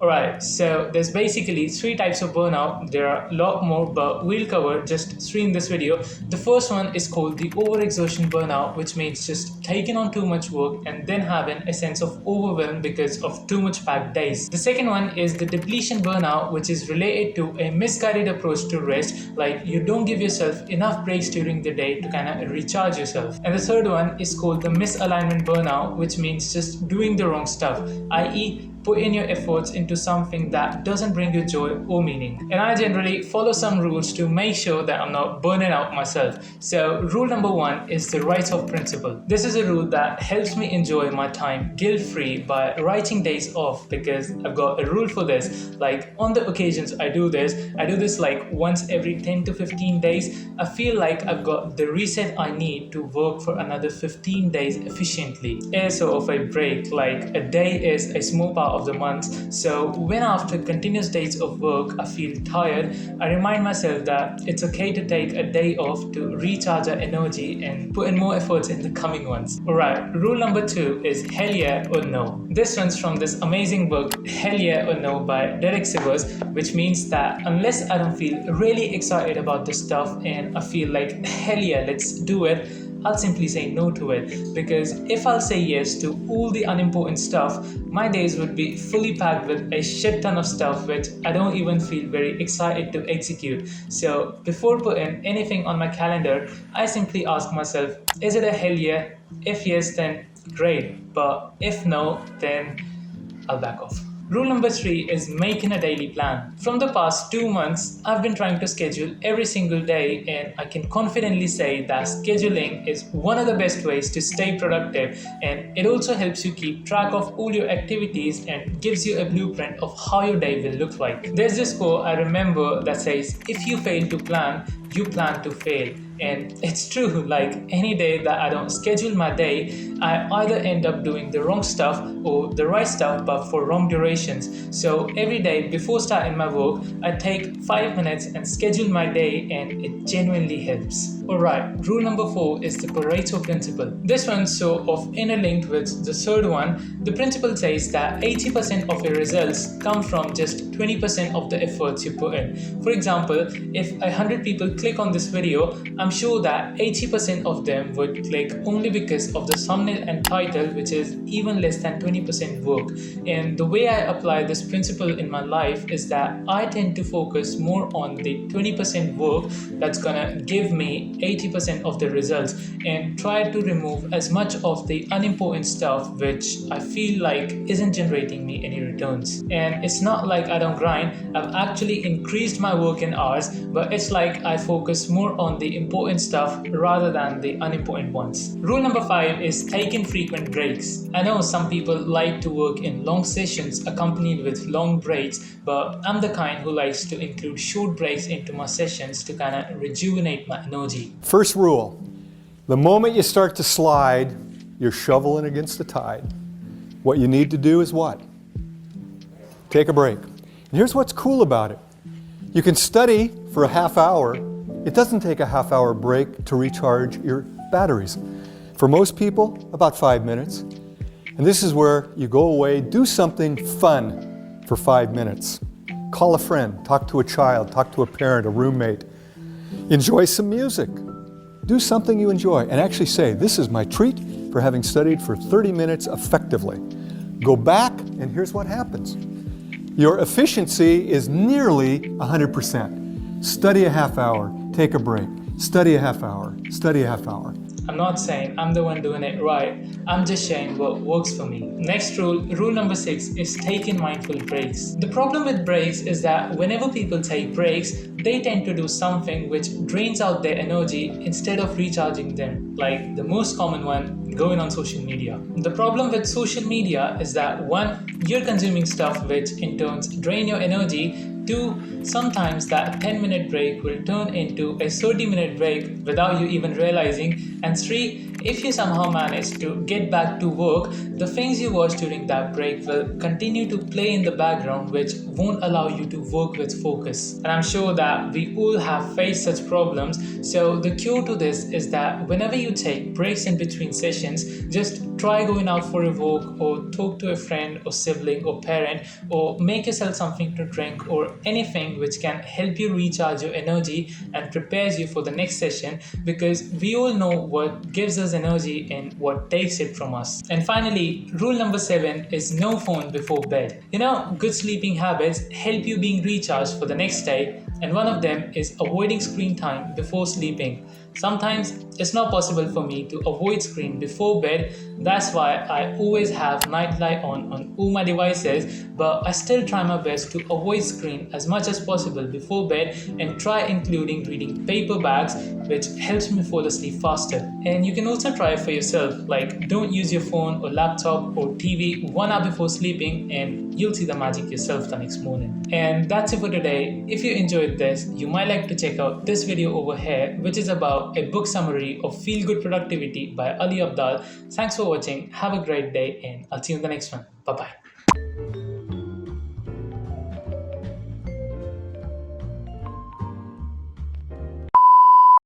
Alright, so there's basically three types of burnout. There are a lot more, but we'll cover just three in this video. The first one is called the overexertion burnout, which means just taking on too much work and then having a sense of overwhelm because of too much packed days. The second one is the depletion burnout, which is related to a misguided approach to rest, like you don't give yourself enough breaks during the day to kind of recharge yourself. And the third one is called the misalignment burnout, which means just doing the wrong stuff, i.e., put in your efforts into something that doesn't bring you joy or meaning. And I generally follow some rules to make sure that I'm not burning out myself. So rule number one is the Reitoff Principle. This is a rule that helps me enjoy my time guilt-free by writing days off, because I've got a rule for this. Like on the occasions I do this like once every 10 to 15 days. I feel like I've got the reset I need to work for another 15 days efficiently. It's sort of a break, like a day is a small part of the month. So when after continuous days of work I feel tired, I remind myself that it's okay to take a day off to recharge our energy and put in more efforts in the coming ones. Alright, rule number two is hell yeah or no. This runs from this amazing book Hell Yeah or No by Derek Sivers, which means that unless I don't feel really excited about this stuff and I feel like hell yeah, let's do it, I'll simply say no to it. Because if I'll say yes to all the unimportant stuff, my days would be fully packed with a shit ton of stuff which I don't even feel very excited to execute. So before putting anything on my calendar, I simply ask myself, is it a hell yeah? If yes, then great. But if no, then I'll back off. Rule number three is making a daily plan. From the past 2 months, I've been trying to schedule every single day, and I can confidently say that scheduling is one of the best ways to stay productive, and it also helps you keep track of all your activities and gives you a blueprint of how your day will look like. There's this quote I remember that says, if you fail to plan, you plan to fail. And it's true, like any day that I don't schedule my day, I either end up doing the wrong stuff or the right stuff but for wrong durations. So every day before starting my work, I take 5 minutes and schedule my day, and it genuinely helps. Alright, rule number four is the Pareto Principle. This one's sort of interlinked with the third one. The principle says that 80% of your results come from just 20% of the efforts you put in. For example, if 100 people click on this video, I'm sure that 80% of them would click only because of the thumbnail and title, which is even less than 20% work. And the way I apply this principle in my life is that I tend to focus more on the 20% work that's gonna give me 80% of the results, and try to remove as much of the unimportant stuff which I feel like isn't generating me any returns. And it's not like I don't grind, I've actually increased my working hours, but it's like I focus more on the important stuff rather than the unimportant ones. Rule number five is taking frequent breaks. I know some people like to work in long sessions accompanied with long breaks, but I'm the kind who likes to include short breaks into my sessions to kind of rejuvenate my energy. First rule, the moment you start to slide, you're shoveling against the tide. What you need to do is what? Take a break. And here's what's cool about it. You can study for a half hour. It doesn't take a half-hour break to recharge your batteries. For most people, about 5 minutes. And this is where you go away, do something fun for 5 minutes. Call a friend, talk to a child, talk to a parent, a roommate. Enjoy some music. Do something you enjoy and actually say, this is my treat for having studied for 30 minutes effectively. Go back, and here's what happens. Your efficiency is nearly 100%. Study a half hour, take a break. Study a half hour, study a half hour. I'm not saying I'm the one doing it right, I'm just sharing what works for me. Next rule number 6 is taking mindful breaks. The problem with breaks is that whenever people take breaks, they tend to do something which drains out their energy instead of recharging them. Like the most common one, going on social media. The problem with social media is that 1, you're consuming stuff which in turn drain your energy. 2, sometimes that 10-minute break will turn into a 30-minute break without you even realizing. And 3, if you somehow manage to get back to work, the things you watch during that break will continue to play in the background, which won't allow you to work with focus. And I'm sure that we all have faced such problems. So the cure to this is that whenever you take breaks in between sessions, just try going out for a walk, or talk to a friend or sibling or parent, or make yourself something to drink, or anything which can help you recharge your energy and prepares you for the next session, because we all know what gives us energy and what takes it from us. And finally, rule number 7 is no phone before bed. Good sleeping habits help you being recharged for the next day, and one of them is avoiding screen time before sleeping. Sometimes it's not possible for me to avoid screen before bed. That's why I always have night light on all my devices, but I still try my best to avoid screen as much as possible before bed, and try including reading paperbacks, which helps me fall asleep faster. And you can also try it for yourself, like don't use your phone or laptop or TV 1 hour before sleeping, and you'll see the magic yourself the next morning. And that's it for today. If you enjoyed this, you might like to check out this video over here, which is about a book summary of Feel Good Productivity by Ali Abdal. Thanks for watching. Have a great day, and I'll see you in the next one. Bye bye.